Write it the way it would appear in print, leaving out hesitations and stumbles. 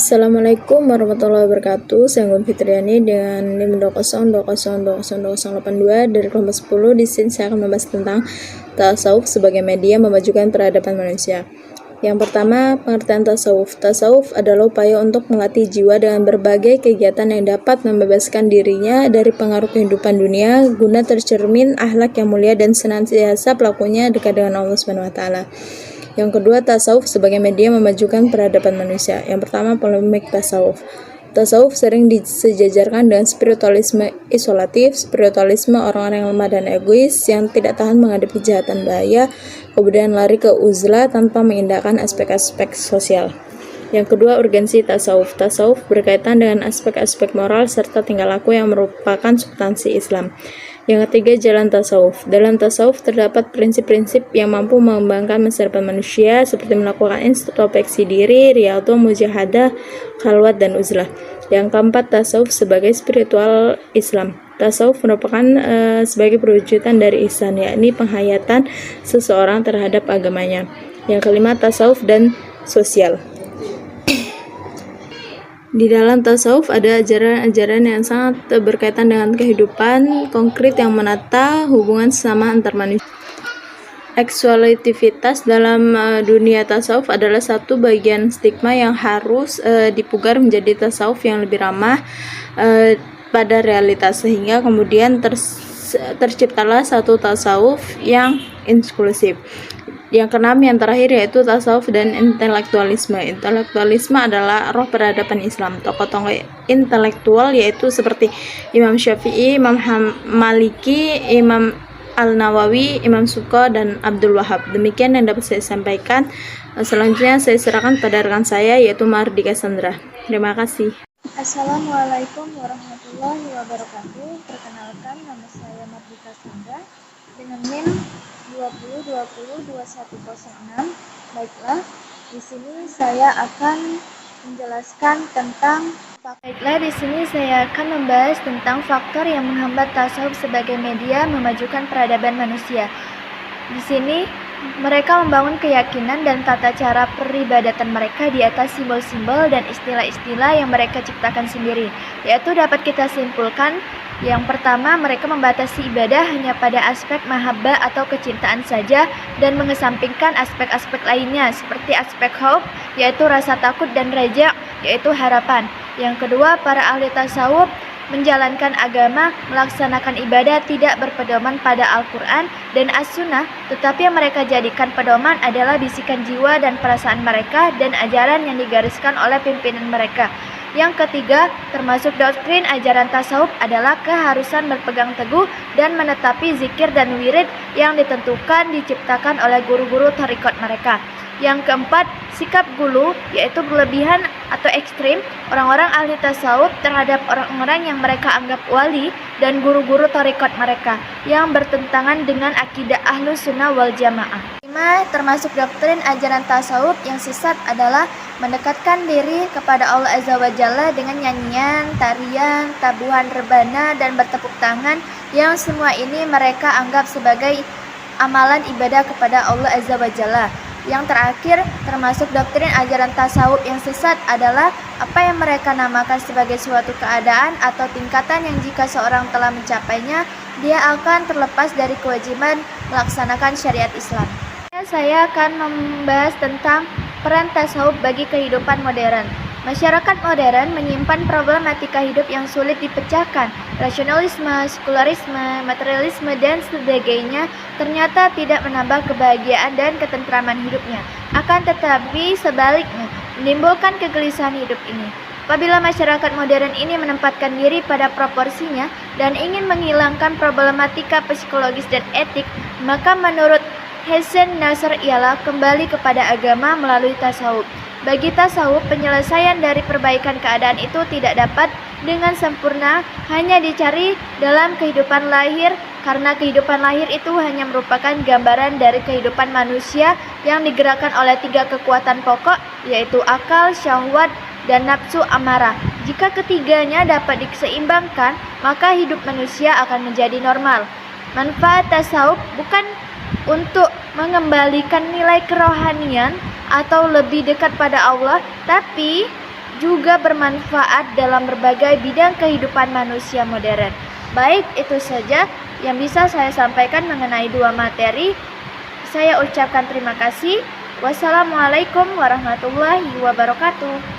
Assalamualaikum warahmatullahi wabarakatuh. Saya Gun Fitriani dengan NIM 202020082 dari kelompok 10. Di sini saya akan membahas tentang tasawuf sebagai media memajukan peradaban manusia. Yang pertama, pengertian tasawuf. Tasawuf adalah upaya untuk melatih jiwa dengan berbagai kegiatan yang dapat membebaskan dirinya dari pengaruh kehidupan dunia guna tercermin akhlak yang mulia dan senantiasa pelakunya dekat dengan Allah SWT. Yang kedua, tasawuf sebagai media memajukan peradaban manusia. Yang pertama, polemik tasawuf. Tasawuf sering disejajarkan dengan spiritualisme isolatif, spiritualisme orang-orang yang lemah dan egois yang tidak tahan menghadapi kejahatan bahaya, kemudian lari ke uzlah tanpa mengindahkan aspek-aspek sosial. Yang kedua, urgensi tasawuf. Tasawuf berkaitan dengan aspek-aspek moral serta tingkah laku yang merupakan substansi Islam. Yang ketiga, jalan tasawuf. Dalam tasawuf terdapat prinsip-prinsip yang mampu mengembangkan masa depan manusia seperti melakukan introspeksi diri, riyadhah, mujahadah, khalwat, dan uzlah. Yang keempat, tasawuf sebagai spiritual Islam. Tasawuf merupakan sebagai perwujudan dari ihsan, yakni penghayatan seseorang terhadap agamanya. Yang kelima, tasawuf dan sosial. Di dalam tasawuf ada ajaran-ajaran yang sangat berkaitan dengan kehidupan konkret yang menata hubungan sesama antar manusia. Eksklusivitas dalam dunia tasawuf adalah satu bagian stigma yang harus dipugar menjadi tasawuf yang lebih ramah pada realitas, sehingga kemudian terciptalah satu tasawuf yang inklusif. Yang keenam, yang terakhir, yaitu tasawuf dan intelektualisme. Intelektualisme adalah roh peradaban Islam. Tokoh-tokoh intelektual yaitu seperti Imam Syafi'i, Imam Maliki, Imam Al-Nawawi, Imam Suko, dan Abdul Wahab. Demikian yang dapat saya sampaikan. Selanjutnya saya serahkan pada rekan saya, yaitu Mardika Sandra. Terima kasih. Assalamualaikum warahmatullahi wabarakatuh. Perkenalkan, nama saya Mardika Sandra dengan NIM 20202106. Baiklah, di sini saya akan menjelaskan tentang membahas tentang faktor yang menghambat tasawuf sebagai media memajukan peradaban manusia. Di sini mereka membangun keyakinan dan tata cara peribadatan mereka di atas simbol-simbol dan istilah-istilah yang mereka ciptakan sendiri. Yaitu dapat kita simpulkan, yang pertama, mereka membatasi ibadah hanya pada aspek mahabbah atau kecintaan saja dan mengesampingkan aspek-aspek lainnya seperti aspek khauf, yaitu rasa takut, dan raja, yaitu harapan. Yang kedua, para ahli tasawuf menjalankan agama, melaksanakan ibadah tidak berpedoman pada Al-Quran dan As-Sunnah, tetapi yang mereka jadikan pedoman adalah bisikan jiwa dan perasaan mereka dan ajaran yang digariskan oleh pimpinan mereka. Yang ketiga, termasuk doktrin ajaran tasawuf adalah keharusan berpegang teguh dan menetapi zikir dan wirid yang ditentukan diciptakan oleh guru-guru thariqat mereka. Yang keempat, sikap gulu, yaitu berlebihan atau ekstrim orang-orang ahli tasawuf terhadap orang-orang yang mereka anggap wali dan guru-guru thariqat mereka yang bertentangan dengan akidah Ahlus Sunnah wal Jamaah. Termasuk doktrin ajaran tasawuf yang sesat adalah mendekatkan diri kepada Allah Azza wa Jalla dengan nyanyian, tarian, tabuhan rebana, dan bertepuk tangan, yang semua ini mereka anggap sebagai amalan ibadah kepada Allah Azza wa Jalla. Yang terakhir, termasuk doktrin ajaran tasawuf yang sesat adalah apa yang mereka namakan sebagai suatu keadaan atau tingkatan yang jika seorang telah mencapainya, dia akan terlepas dari kewajiban melaksanakan syariat Islam. Saya akan membahas tentang peran tasawuf bagi kehidupan modern. Masyarakat modern menyimpan problematika hidup yang sulit dipecahkan. Rasionalisme, sekularisme, materialisme, dan sebagainya ternyata tidak menambah kebahagiaan dan ketentraman hidupnya. Akan tetapi sebaliknya, menimbulkan kegelisahan hidup ini. Apabila masyarakat modern ini menempatkan diri pada proporsinya dan ingin menghilangkan problematika psikologis dan etik, maka menurut Hasan Nasr ialah kembali kepada agama melalui tasawuf. Bagi tasawuf, penyelesaian dari perbaikan keadaan itu tidak dapat dengan sempurna hanya dicari dalam kehidupan lahir, karena kehidupan lahir itu hanya merupakan gambaran dari kehidupan manusia yang digerakkan oleh tiga kekuatan pokok, yaitu akal, syahwat, dan nafsu amarah. Jika ketiganya dapat diseimbangkan, maka hidup manusia akan menjadi normal. Manfaat tasawuf bukan untuk mengembalikan nilai kerohanian atau lebih dekat pada Allah, tapi juga bermanfaat dalam berbagai bidang kehidupan manusia modern. Baik, itu saja yang bisa saya sampaikan mengenai dua materi. Saya ucapkan terima kasih. Wassalamualaikum warahmatullahi wabarakatuh.